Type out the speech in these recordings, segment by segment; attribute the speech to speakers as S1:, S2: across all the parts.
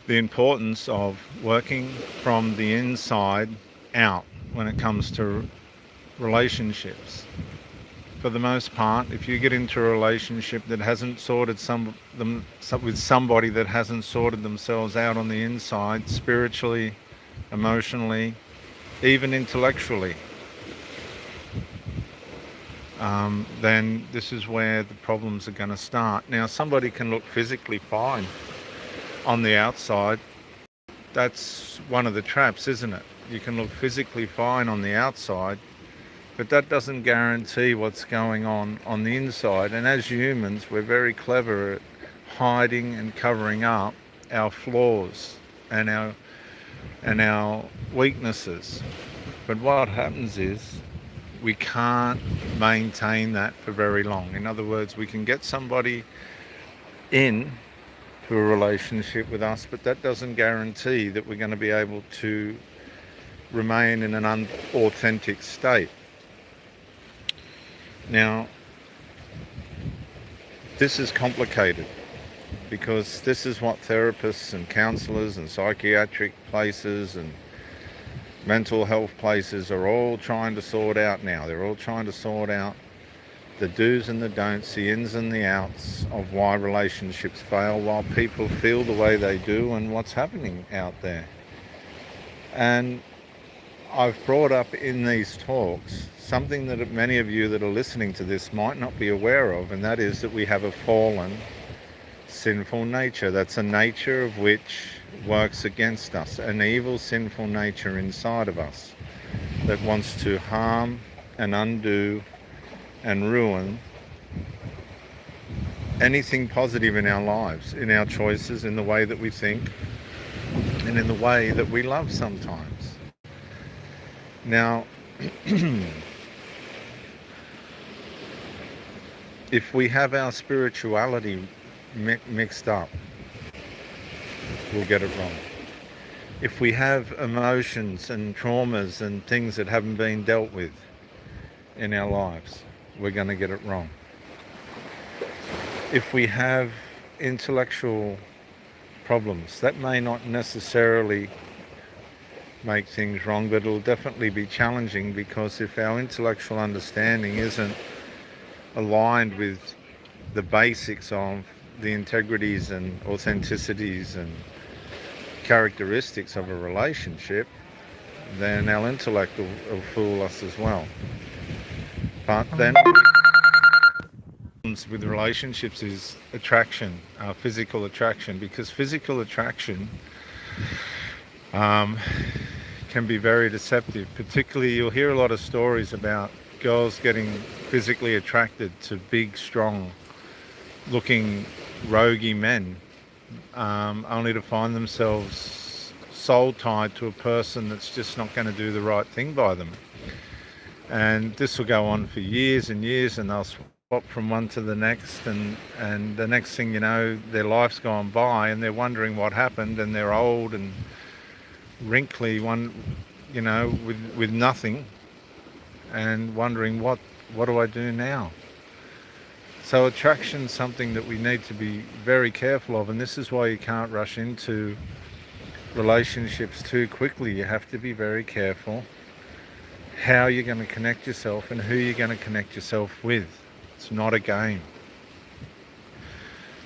S1: the importance of working from the inside out when it comes to relationships. For the most part, if you get into a relationship that hasn't sorted with somebody that hasn't sorted themselves out on the inside, spiritually, emotionally, even intellectually, then this is where the problems are going to start. Now, somebody can look physically fine on the outside. That's one of the traps, isn't it? You can look physically fine on the outside, but that doesn't guarantee what's going on the inside. And as humans, we're very clever at hiding and covering up our flaws and our weaknesses. But what happens is we can't maintain that for very long. In other words, we can get somebody in to a relationship with us, but that doesn't guarantee that we're going to be able to remain in an unauthentic state. Now, this is complicated because this is what therapists and counselors and psychiatric places and mental health places are all trying to sort out now. They're all trying to sort out the do's and the don'ts, the ins and the outs of why relationships fail, while people feel the way they do and what's happening out there. And I've brought up in these talks something that many of you that are listening to this might not be aware of, and that is that we have a fallen, sinful nature. That's a nature of which works against us, an evil, sinful nature inside of us that wants to harm and undo and ruin anything positive in our lives, in our choices, in the way that we think, and in the way that we love sometimes. Now, if we have our spirituality mixed up, we'll get it wrong. If we have emotions and traumas and things that haven't been dealt with in our lives, we're going to get it wrong. If we have intellectual problems, that may not necessarily make things wrong, but it'll definitely be challenging, because if our intellectual understanding isn't aligned with the basics of the integrities and authenticities and characteristics of a relationship, then our intellect will fool us as well. But then with relationships is attraction, physical attraction, because physical attraction can be very deceptive. Particularly, you'll hear a lot of stories about girls getting physically attracted to big, strong looking roguey men, only to find themselves soul tied to a person that's just not going to do the right thing by them. And this will go on for years and years, and they'll swap from one to the next, and the next thing you know, their life's gone by and they're wondering what happened, and they're old and wrinkly, with nothing, and wondering what do I do now? So attraction's something that we need to be very careful of, and this is why you can't rush into relationships too quickly. You have to be very careful how you're going to connect yourself and who you're going to connect yourself with. It's not a game.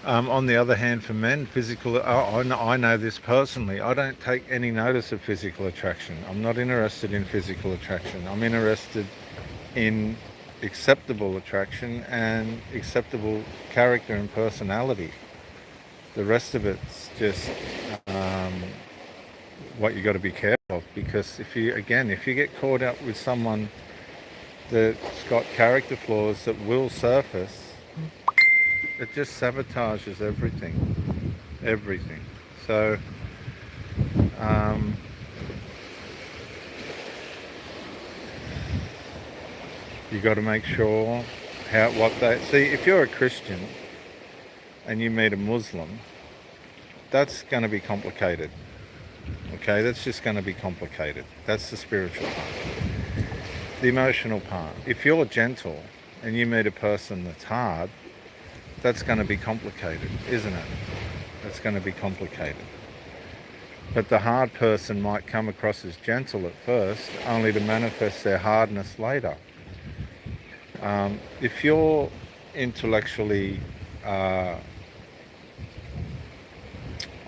S1: On the other hand, for men, I know this personally, I don't take any notice of physical attraction. I'm not interested in physical attraction. I'm interested in acceptable attraction and acceptable character and personality. The rest of it's just what you got to be careful of, because if you get caught up with someone that's got character flaws that will surface, it just sabotages everything. So you got to make sure if you're a Christian and you meet a Muslim, that's going to be complicated. Okay, that's just going to be complicated. That's the spiritual part. The emotional part. If you're gentle and you meet a person that's hard, that's going to be complicated, isn't it? That's going to be complicated. But the hard person might come across as gentle at first, only to manifest their hardness later. If you're intellectually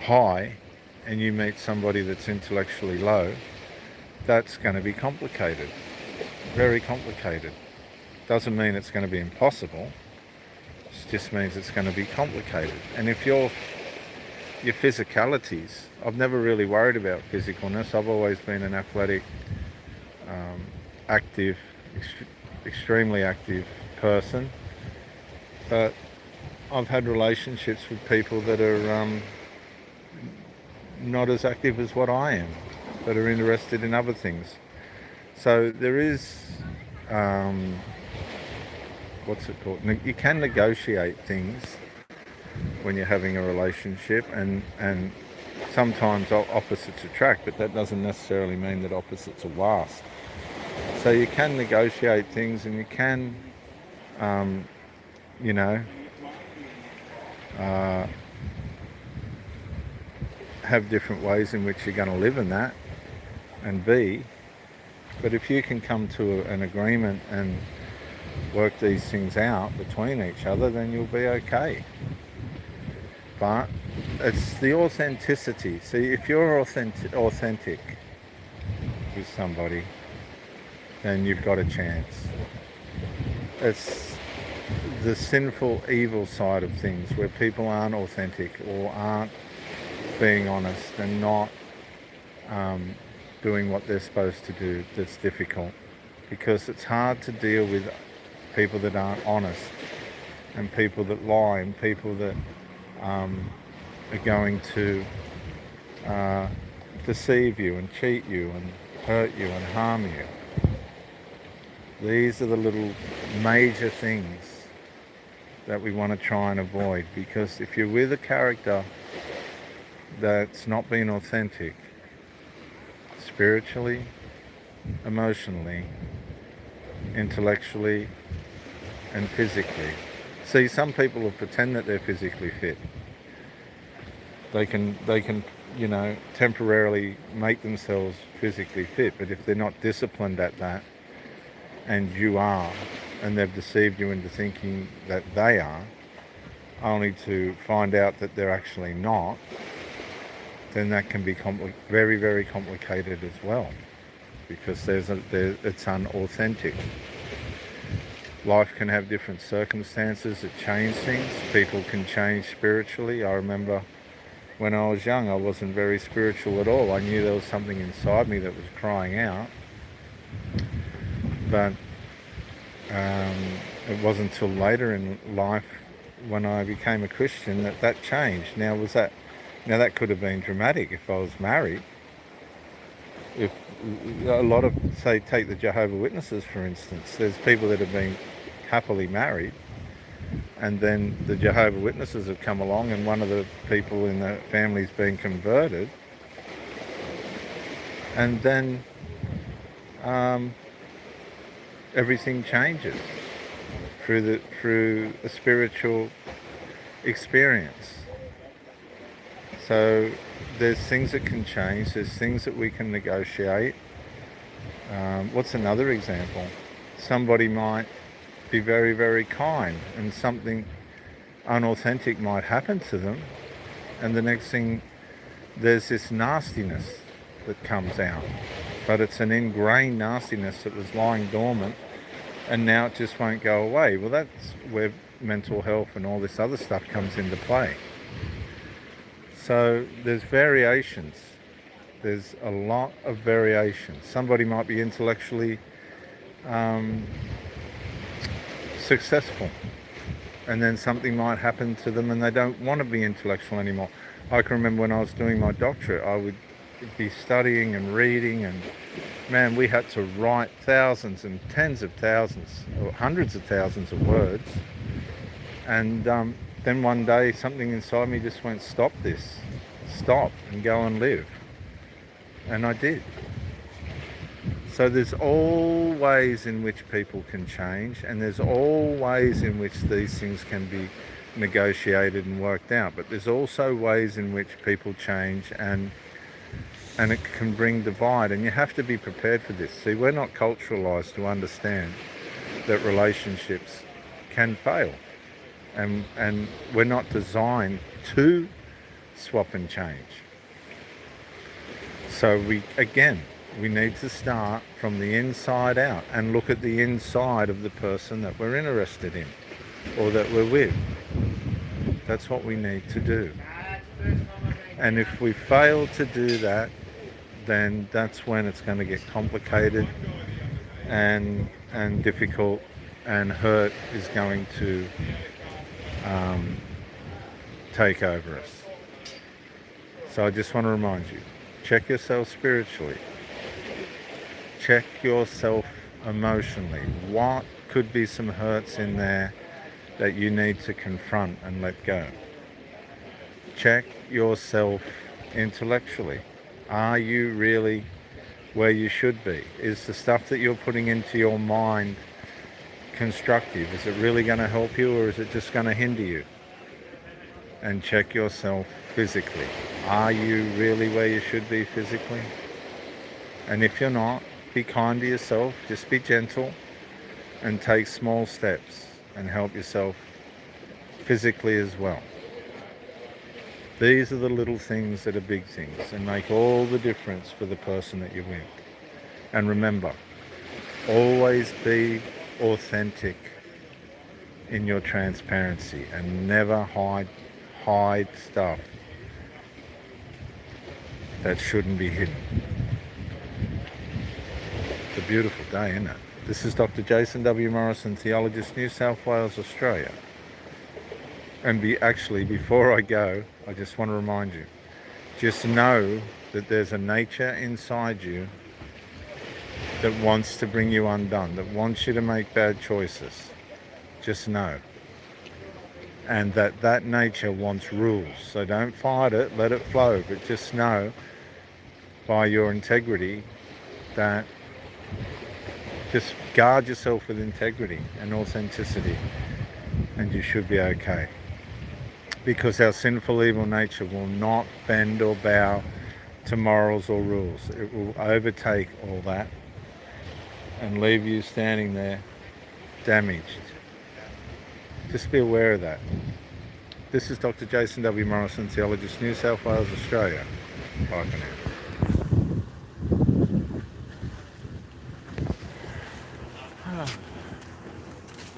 S1: high and you meet somebody that's intellectually low, that's going to be complicated, very complicated. Doesn't mean it's going to be impossible, it just means it's going to be complicated. And if your physicalities, I've never really worried about physicalness. I've always been an athletic, active, extremely active person, but I've had relationships with people that are not as active as what I am, that are interested in other things. So there is, what's it called? You can negotiate things when you're having a relationship, and sometimes opposites attract, but that doesn't necessarily mean that opposites will last. So you can negotiate things, and you can, you know, have different ways in which you're going to live in that and be. But if you can come to an agreement and work these things out between each other, then you'll be okay. But it's the authenticity. See, if you're authentic with somebody, then you've got a chance. It's the sinful, evil side of things where people aren't authentic or aren't being honest and not doing what they're supposed to do that's difficult, because it's hard to deal with people that aren't honest and people that lie and people that are going to deceive you and cheat you and hurt you and harm you. These are the little major things that we want to try and avoid, because if you're with a character that's not being authentic, spiritually, emotionally, intellectually, and physically. See, some people will pretend that they're physically fit. They can, you know, temporarily make themselves physically fit, but if they're not disciplined at that, and you are, and they've deceived you into thinking that they are, only to find out that they're actually not, then that can be very, very complicated as well, because it's unauthentic. Life can have different circumstances that change things. People can change spiritually. I remember when I was young, I wasn't very spiritual at all. I knew there was something inside me that was crying out, but it wasn't until later in life, when I became a Christian, that changed. Now that could have been dramatic if I was married. If a lot of, say, take the Jehovah's Witnesses for instance, there's people that have been happily married, and then the Jehovah's Witnesses have come along and one of the people in the family's been converted, and then everything changes through a spiritual experience. So there's things that can change, there's things that we can negotiate. What's another example? Somebody might be very, very kind, and something unauthentic might happen to them, and the next thing, there's this nastiness that comes out, but it's an ingrained nastiness that was lying dormant, and now it just won't go away. Well, that's where mental health and all this other stuff comes into play. So there's variations. There's a lot of variations. Somebody might be intellectually successful, and then something might happen to them and they don't want to be intellectual anymore. I can remember when I was doing my doctorate, I would be studying and reading, and man, we had to write thousands and tens of thousands or hundreds of thousands of words, and then one day something inside me just went, stop and go and live, and I did. So there's all ways in which people can change, and there's all ways in which these things can be negotiated and worked out, but there's also ways in which people change and and it can bring divide, and you have to be prepared for this. See, we're not culturalized to understand that relationships can fail, and we're not designed to swap and change. So we need to start from the inside out and look at the inside of the person that we're interested in or that we're with. That's what we need to do. And if we fail to do that, then that's when it's going to get complicated and difficult, and hurt is going to take over us. So I just want to remind you, check yourself spiritually. Check yourself emotionally. What could be some hurts in there that you need to confront and let go? Check yourself intellectually. Are you really where you should be? Is the stuff that you're putting into your mind constructive? Is it really going to help you, or is it just going to hinder you? And check yourself physically. Are you really where you should be physically? And if you're not, be kind to yourself. Just be gentle and take small steps and help yourself physically as well. These are the little things that are big things and make all the difference for the person that you're with. And remember, always be authentic in your transparency and never hide stuff that shouldn't be hidden. It's a beautiful day, isn't it? This is Dr. Jason W. Morrison, Theologist, New South Wales, Australia. And before I go, I just want to remind you, just know that there's a nature inside you that wants to bring you undone, that wants you to make bad choices. Just know. And that nature wants rules. So don't fight it, let it flow. But just know by your integrity that just guard yourself with integrity and authenticity, and you should be okay. Because our sinful, evil nature will not bend or bow to morals or rules. It will overtake all that and leave you standing there damaged. Just be aware of that. This is Dr. Jason W. Morrison, Theologist, New South Wales, Australia. Bye for now.